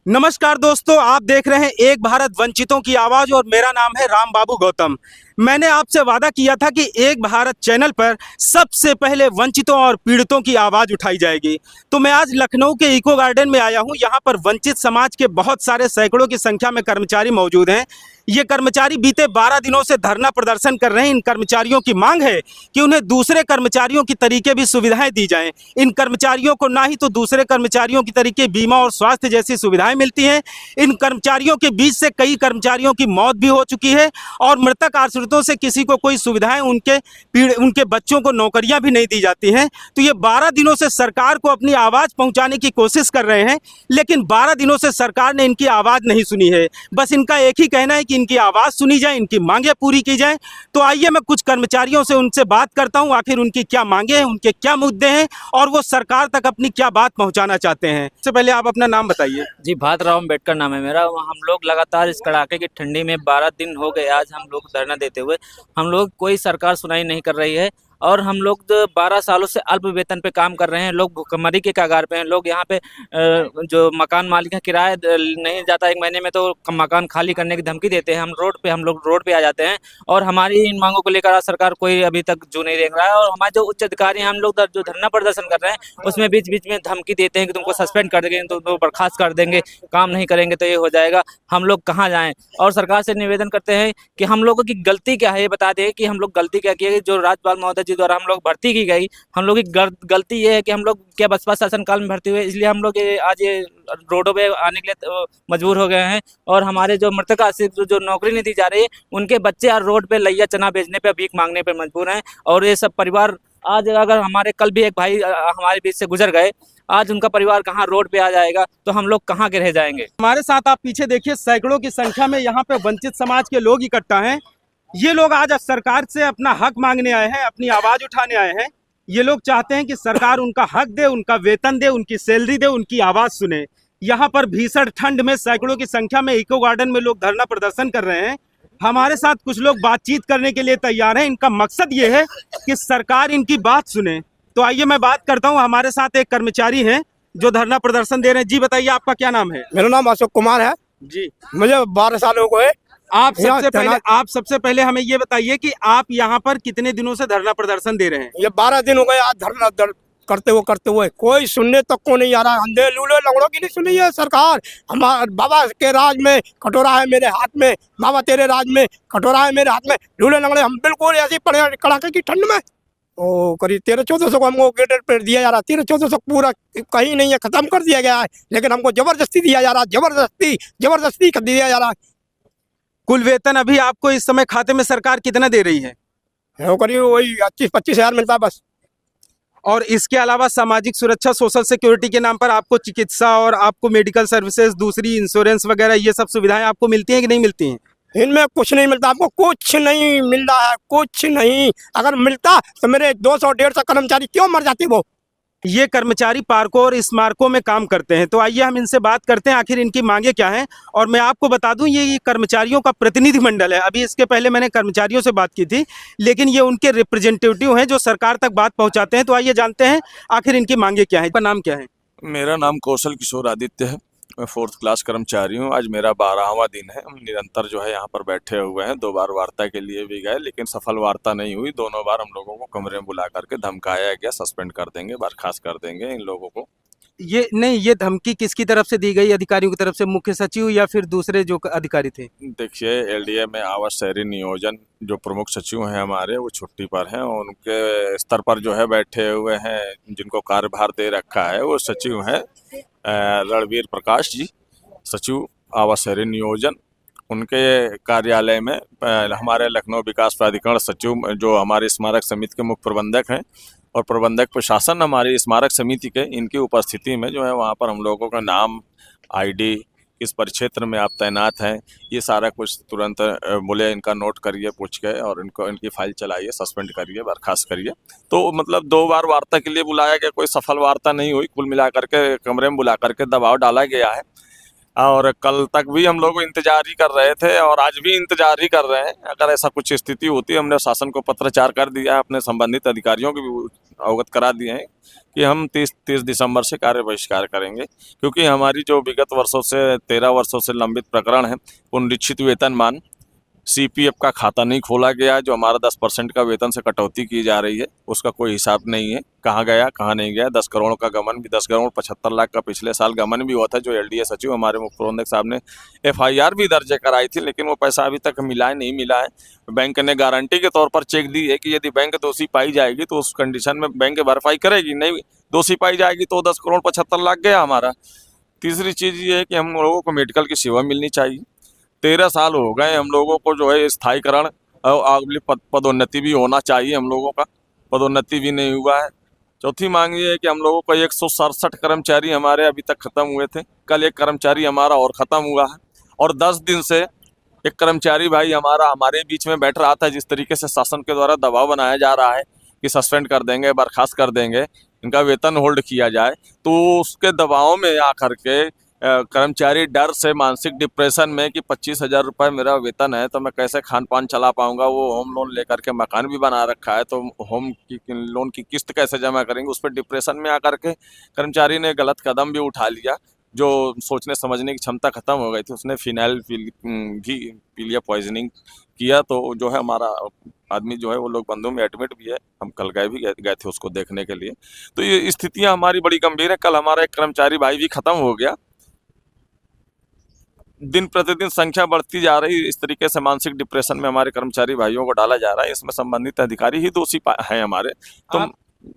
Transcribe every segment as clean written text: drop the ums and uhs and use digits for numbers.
नमस्कार दोस्तों, आप देख रहे हैं एक भारत वंचितों की आवाज और मेरा नाम है राम बाबू गौतम। मैंने आपसे वादा किया था कि एक भारत चैनल पर सबसे पहले वंचितों और पीड़ितों की आवाज उठाई जाएगी। तो मैं आज लखनऊ के इको गार्डन में आया हूं। यहां पर वंचित समाज के बहुत सारे सैकड़ों की संख्या में कर्मचारी मौजूद हैं। ये कर्मचारी बीते 12 दिनों से धरना प्रदर्शन कर रहे हैं। इन कर्मचारियों की मांग है कि उन्हें दूसरे कर्मचारियों की तरीके भी सुविधाएं दी जाएं। इन कर्मचारियों को ना ही तो दूसरे कर्मचारियों की तरीके बीमा और स्वास्थ्य जैसी सुविधाएं मिलती हैं। इन कर्मचारियों के बीच से कई कर्मचारियों की मौत भी हो चुकी है और मृतक आश्रितों से किसी को कोई सुविधाएं, उनके बच्चों को नौकरियां भी नहीं दी जाती हैं। तो ये 12 दिनों से सरकार को अपनी आवाज़ पहुंचाने की कोशिश कर रहे हैं, लेकिन 12 दिनों से सरकार ने इनकी आवाज़ नहीं सुनी है। बस इनका एक ही कहना है कि इनकी आवाज़ सुनी जाए, इनकी मांगें पूरी की जाएं। तो आइए मैं कुछ कर्मचारियों से उनसे बात करता हूं, आखिर उनकी क्या मांगे हैं, उनके क्या मुद्दे हैं और वो सरकार तक अपनी क्या बात पहुंचाना चाहते हैं। सबसे पहले आप अपना नाम बताइए। जी, भातराव अम्बेडकर नाम है मेरा। हम लोग लगातार इस कड़ाके की ठंडी में 12 दिन हो गए आज हम लोग धरना देते हुए। हम लोग कोई सरकार सुनाई नहीं कर रही है और हम लोग 12 सालों से अल्प वेतन पे काम कर रहे हैं। लोग भुखमरी के कगार पे हैं। लोग यहाँ पे जो मकान मालिक है, किराया नहीं जाता, एक महीने में तो मकान खाली करने की धमकी देते हैं। हम लोग रोड पे आ जाते हैं और हमारी इन मांगों को लेकर सरकार कोई अभी तक जो नहीं देख रहा है। और हमारे जो उच्च अधिकारी हैं, हम लोग जो धरना प्रदर्शन कर रहे हैं उसमें बीच बीच में धमकी देते हैं कि तुमको सस्पेंड कर देंगे, तुमको बर्खास्त कर देंगे, काम नहीं करेंगे तो ये हो जाएगा। हम लोग कहाँ जाएं? और सरकार से निवेदन करते हैं कि हम लोगों की गलती क्या है, ये बता दें कि हम लोग गलती क्या की है। जो राज्यपाल महोदय जी द्वारा हम लोग भर्ती की गई, हम लोग की गलती ये है कि हम लोग क्या बसपा शासनकाल में भर्ती हुए, इसलिए हम लोग आज ये रोडों पे आने के लिए मजबूर हो गए हैं। और हमारे जो मृतक आश्रित जो नौकरी नहीं दी जा रही है, उनके बच्चे आज रोड पे लैया चना बेचने पे, भीख मांगने पे मजबूर हैं। और ये सब परिवार आज, अगर हमारे कल भी एक भाई हमारे बीच से गुजर गए, आज उनका परिवार कहाँ रोड पे आ जाएगा, तो हम लोग कहाँ के रह जाएंगे। हमारे साथ आप पीछे देखिए, सैकड़ों की संख्या में यहाँ पे वंचित समाज के लोग इकट्ठा हैं। ये लोग आज सरकार से अपना हक मांगने आए हैं, अपनी आवाज उठाने आए हैं। ये लोग चाहते हैं कि सरकार उनका हक दे, उनका वेतन दे, उनकी सैलरी दे, उनकी आवाज सुने। यहाँ पर भीषण ठंड में सैकड़ों की संख्या में इको गार्डन में लोग धरना प्रदर्शन कर रहे हैं। हमारे साथ कुछ लोग बातचीत करने के लिए तैयार हैं। इनका मकसद ये है कि सरकार इनकी बात सुने। तो आइए मैं बात करता हूँ। हमारे साथ एक कर्मचारी हैं जो धरना प्रदर्शन दे रहे हैं। जी बताइए, आपका क्या नाम है? मेरा नाम अशोक कुमार है जी। मुझे 12 साल हो गए। आप सबसे पहले हमें ये बताइए कि आप यहाँ पर कितने दिनों से धरना प्रदर्शन दे रहे हैं? ये 12 दिन हो गए आज धरना करते हुए कोई सुनने तक को नहीं आ रहा। अंधे लूले लंगड़ों की नहीं सुनी है सरकार। हमारे बाबा के राज में कटोरा है मेरे हाथ में, बाबा तेरे राज में कटोरा है मेरे हाथ में। लूले लंगड़े हम बिल्कुल ऐसी पड़े कड़ाके की ठंड में। ओ करीब 1300-1400 को हमको गेटेड पे दिया जा रहा। 1300-1400 पूरा कहीं नहीं है, खत्म कर दिया गया है, लेकिन हमको जबरदस्ती दिया जा रहा, जबरदस्ती कर दिया जा रहा है। कुल वेतन अभी आपको इस समय खाते में सरकार कितना दे रही है? करीब वही 25-25 हज़ार मिलता है बस। और इसके अलावा सामाजिक सुरक्षा, सोशल सिक्योरिटी के नाम पर आपको चिकित्सा और आपको मेडिकल सर्विसेज, दूसरी इंश्योरेंस वगैरह, ये सब सुविधाएं आपको मिलती हैं कि नहीं मिलती हैं? इनमें कुछ नहीं मिलता, हमको कुछ नहीं मिल रहा है, कुछ नहीं। अगर मिलता तो मेरे 200-150 कर्मचारी क्यों मर जाते वो। ये कर्मचारी पार्कों और स्मारकों में काम करते हैं। तो आइए हम इनसे बात करते हैं, आखिर इनकी मांगे क्या हैं। और मैं आपको बता दूं, ये कर्मचारियों का प्रतिनिधिमंडल है। अभी इसके पहले मैंने कर्मचारियों से बात की थी, लेकिन ये उनके रिप्रेजेंटेटिव हैं जो सरकार तक बात पहुंचाते हैं। तो आइए जानते हैं आखिर इनकी मांगे क्या है। इनका नाम क्या है? मेरा नाम कौशल किशोर आदित्य है। मैं 4th क्लास कर्मचारी हूँ। आज मेरा 12वां दिन है। हम निरंतर जो है यहाँ पर बैठे हुए हैं। 2 बार वार्ता के लिए भी गए, लेकिन सफल वार्ता नहीं हुई। दोनों बार हम लोगों को कमरे में बुला करके धमकाया गया, सस्पेंड कर देंगे, बर्खास्त कर देंगे इन लोगों को। ये धमकी किसकी तरफ से दी गई? अधिकारियों की तरफ से, मुख्य सचिव या फिर दूसरे जो अधिकारी थे? देखिए, एलडीए में आवास शहरी नियोजन जो प्रमुख सचिव हैं हमारे, वो छुट्टी पर हैं और उनके स्तर पर जो है बैठे हुए हैं, जिनको कार्यभार दे रखा है, वो सचिव हैं रणवीर प्रकाश जी, सचिव आवास शहरी नियोजन। उनके कार्यालय में हमारे लखनऊ विकास प्राधिकरण सचिव जो हमारे स्मारक समिति के मुख्य प्रबंधक हैं और प्रबंधक प्रशासन हमारी स्मारक समिति के, इनकी उपस्थिति में जो है वहाँ पर हम लोगों का नाम, आईडी, किस परिक्षेत्र में आप तैनात हैं, ये सारा कुछ तुरंत बोले इनका नोट करिए, पूछ के, और इनकी फाइल चलाइए, सस्पेंड करिए, बर्खास्त करिए। तो मतलब 2 बार वार्ता के लिए बुलाया गया, कोई सफल वार्ता नहीं हुई। कुल मिलाकर के कमरे में बुला करके दबाव डाला गया है और कल तक भी हम लोग इंतजार ही कर रहे थे और आज भी इंतजार ही कर रहे हैं। अगर ऐसा कुछ स्थिति होती, हमने शासन को पत्राचार कर दिया, अपने संबंधित अधिकारियों को भी अवगत करा दिए हैं कि हम 30 दिसंबर से कार्य बहिष्कार करेंगे, क्योंकि हमारी जो विगत वर्षों से 13 वर्षों से लंबित प्रकरण है, पुनरीक्षित वेतनमान, सीपीएफ का खाता नहीं खोला गया, जो हमारा 10% का वेतन से कटौती की जा रही है, उसका कोई हिसाब नहीं है, कहाँ गया कहाँ नहीं गया। 10 करोड़ का गमन भी, 10 करोड़ 75 लाख का पिछले साल गमन भी हुआ था, जो एलडीए सचिव हमारे मुख्य प्रबंधक साहब ने एफआईआर भी दर्ज कराई थी, लेकिन वो पैसा अभी तक नहीं मिला है। बैंक ने गारंटी के तौर पर चेक दी है कि यदि बैंक दोषी पाई जाएगी तो उस कंडीशन में बैंक भरपाई करेगी, नहीं दोषी पाई जाएगी तो 10 करोड़ 75 लाख गया हमारा। तीसरी चीज़ ये है कि हम लोगों को मेडिकल की सेवा मिलनी चाहिए। 13 साल हो गए हम लोगों को जो है स्थायीकरण और अगली पदोन्नति भी होना चाहिए, हम लोगों का पदोन्नति भी नहीं हुआ है। चौथी मांग ये है कि हम लोगों को 167 कर्मचारी हमारे अभी तक खत्म हुए थे, कल एक कर्मचारी हमारा और ख़त्म हुआ है, और 10 दिन से एक कर्मचारी भाई हमारे बीच में बैठ रहा था। जिस तरीके से शासन के द्वारा दबाव बनाया जा रहा है कि सस्पेंड कर देंगे, बर्खास्त कर देंगे, इनका वेतन होल्ड किया जाए, तो उसके दबाव में आकर के कर्मचारी डर से मानसिक डिप्रेशन में कि 25,000 रुपये मेरा वेतन है तो मैं कैसे खान पान चला पाऊंगा, वो होम लोन लेकर के मकान भी बना रखा है तो होम की लोन की किस्त कैसे जमा करेंगे, उस पर डिप्रेशन में आकर के कर्मचारी ने गलत कदम भी उठा लिया, जो सोचने समझने की क्षमता खत्म हो गई थी। उसने फिनाइल भी पी लिया, पॉइजनिंग किया, तो जो है हमारा आदमी जो है वो लोग बंधु में एडमिट भी है। हम कल गए थे उसको देखने के लिए। तो ये स्थितियां हमारी बड़ी गंभीर है। कल हमारा एक कर्मचारी भाई भी खत्म हो गया। दिन प्रतिदिन संख्या बढ़ती जा रही, इस तरीके से मानसिक डिप्रेशन में हमारे कर्मचारी भाइयों को डाला जा रहा है। इसमें संबंधित अधिकारी ही दोषी हैं हमारे। तो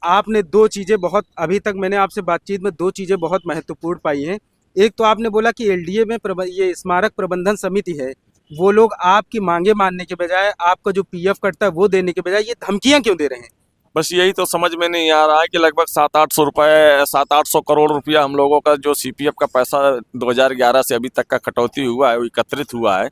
आपने दो चीजें बहुत, अभी तक मैंने आपसे बातचीत में दो चीजें बहुत महत्वपूर्ण पाई हैं। एक तो आपने बोला कि एलडीए में ये स्मारक प्रबंधन समिति है, वो लोग आपकी मांगे मानने के बजाय, आपका जो पीएफ कटता है वो देने के बजाय ये धमकियां क्यों दे रहे हैं? बस यही तो समझ में नहीं आ रहा है कि लगभग 700-800 करोड़ रुपया हम लोगों का जो सीपीएफ का पैसा 2011 से अभी तक का कटौती हुआ है, वो एकत्रित हुआ है।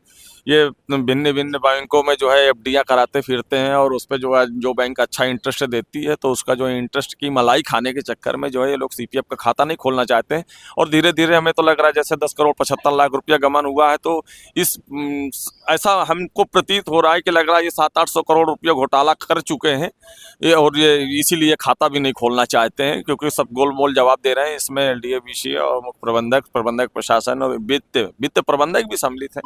ये भिन्न भिन्न बैंकों में जो है एफडीआं कराते फिरते हैं, और उस पर जो है जो बैंक अच्छा इंटरेस्ट देती है तो उसका जो इंटरेस्ट की मलाई खाने के चक्कर में जो है ये लोग सीपीएफ का खाता नहीं खोलना चाहते हैं। और धीरे धीरे हमें तो लग रहा है जैसे 10 करोड़ 75 लाख रुपया गमन हुआ है, तो इस ऐसा हमको प्रतीत हो रहा है कि लग रहा है ये 700-800 करोड़ रुपया घोटाला कर चुके हैं ये, और ये इसीलिए खाता भी नहीं खोलना चाहते हैं, क्योंकि सब गोलमोल जवाब दे रहे हैं। इसमें एलडीए बीसी और मुख्य प्रबंधक प्रशासन और वित्त प्रबंधक भी सम्मिलित हैं।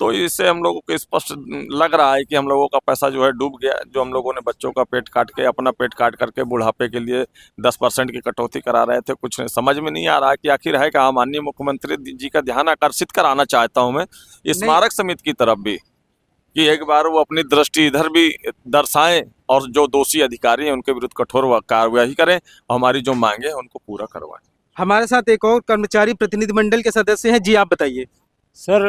तो इससे हम लोगों को स्पष्ट लग रहा है कि हम लोगों का पैसा जो है डूब गया। जो हम लोगों ने बच्चों का पेट काट के, अपना पेट काट करके बुढ़ापे के लिए 10% की कटौती करा रहे थे, कुछ समझ में नहीं आ रहा कि आखिर है क्या। माननीय मुख्यमंत्री जी का ध्यान आकर्षित कराना चाहता हूं मैं स्मारक समिति की तरफ भी, कि एक बार वो अपनी दृष्टि इधर भी दर्शाएं और जो दोषी अधिकारी हैं उनके विरुद्ध कठोर कार्रवाई करें और हमारी जो मांगे हैं उनको पूरा करवाएं। हमारे साथ एक और कर्मचारी प्रतिनिधिमंडल के सदस्य हैं। जी, आप बताइए। सर,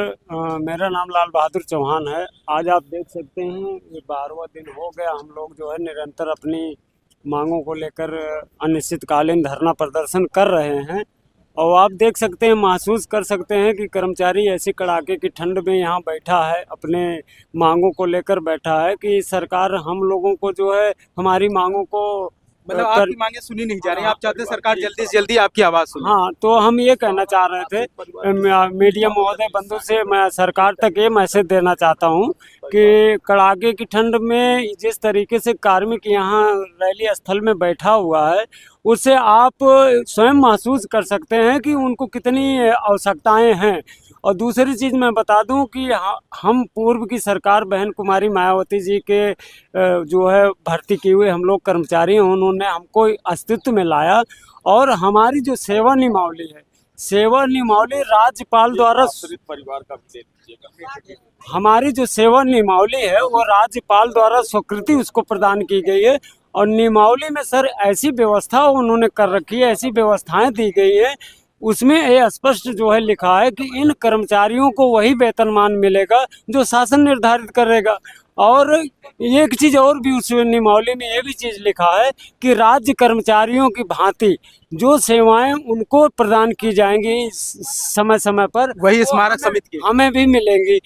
मेरा नाम लाल बहादुर चौहान है। आज आप देख सकते हैं ये 12वां दिन हो गया हम लोग जो है निरंतर अपनी मांगों को लेकर अनिश्चितकालीन धरना प्रदर्शन कर रहे हैं, और आप देख सकते हैं, महसूस कर सकते हैं कि कर्मचारी ऐसी कड़ाके की ठंड में यहाँ बैठा है, अपने मांगों को लेकर बैठा है कि सरकार हम लोगों को जो है हमारी मांगों को मतलब आपकी मांगे सुनी नहीं जा रही, आप चाहते हैं सरकार जल्दी से जल्दी आपकी आवाज़ सुने। हाँ, तो हम ये कहना चाह रहे थे, मीडिया महोदय बंधु से मैं सरकार तक ये मैसेज देना चाहता हूँ कि कड़ाके की ठंड में जिस तरीके से कार्मिक यहाँ रैली स्थल में बैठा हुआ है, उससे आप स्वयं महसूस कर सकते हैं कि उनको कितनी आवश्यकताएं हैं। और दूसरी चीज़ मैं बता दूं कि हम पूर्व की सरकार बहन कुमारी मायावती जी के जो है भर्ती किए हुए हम लोग कर्मचारी हैं, उन्होंने हमको अस्तित्व में लाया, और हमारी जो सेवा नियमावली है, सेवा नियमावली राज्यपाल द्वारा, परिवार का भी दे दीजिएगा। हमारी जो सेवा नियमावली है वो राज्यपाल द्वारा स्वीकृति उसको प्रदान की गई है। और नियमावली में सर ऐसी व्यवस्था उन्होंने कर रखी है, ऐसी व्यवस्थाएं दी गई है, उसमें ये स्पष्ट जो है लिखा है कि इन कर्मचारियों को वही वेतनमान मिलेगा जो शासन निर्धारित करेगा। और एक चीज़ और भी उस नियमावली में ये भी चीज़ लिखा है कि राज्य कर्मचारियों की भांति जो सेवाएं उनको प्रदान की जाएंगी समय समय पर, वही स्मारक समिति की हमें भी मिलेंगी।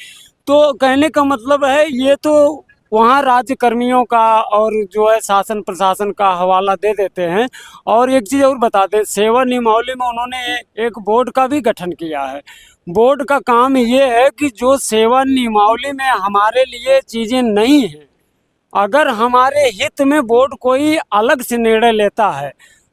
तो कहने का मतलब है ये तो वहाँ राज्य कर्मियों का और जो है शासन प्रशासन का हवाला दे देते हैं। और एक चीज़ और बता दें, सेवा नियमावली में उन्होंने एक बोर्ड का भी गठन किया है। बोर्ड का काम ये है कि जो सेवा नियमावली में हमारे लिए चीज़ें नहीं हैं अगर हमारे हित में बोर्ड कोई अलग से निर्णय लेता है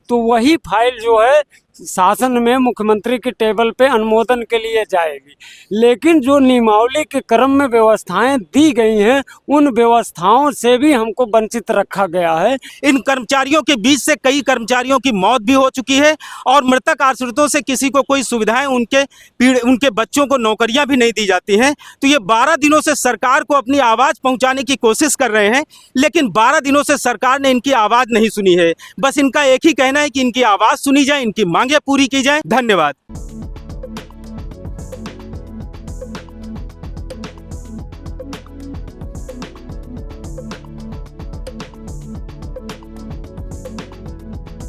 तो वही फाइल जो है शासन में मुख्यमंत्री के टेबल पे अनुमोदन के लिए जाएगी। लेकिन जो नियमावली के क्रम में व्यवस्थाएं दी गई हैं उन व्यवस्थाओं से भी हमको वंचित रखा गया है। इन कर्मचारियों के बीच से कई कर्मचारियों की मौत भी हो चुकी है और मृतक आश्रितों से किसी को कोई सुविधाएं, उनके बच्चों को नौकरियां भी नहीं दी जाती हैं। तो ये 12 दिनों से सरकार को अपनी आवाज़ पहुंचाने की कोशिश कर रहे हैं, लेकिन 12 दिनों से सरकार ने इनकी आवाज़ नहीं सुनी है। बस इनका एक ही कहना है कि इनकी आवाज़ सुनी जाए, इनकी मांगे पूरी की जाए। धन्यवाद।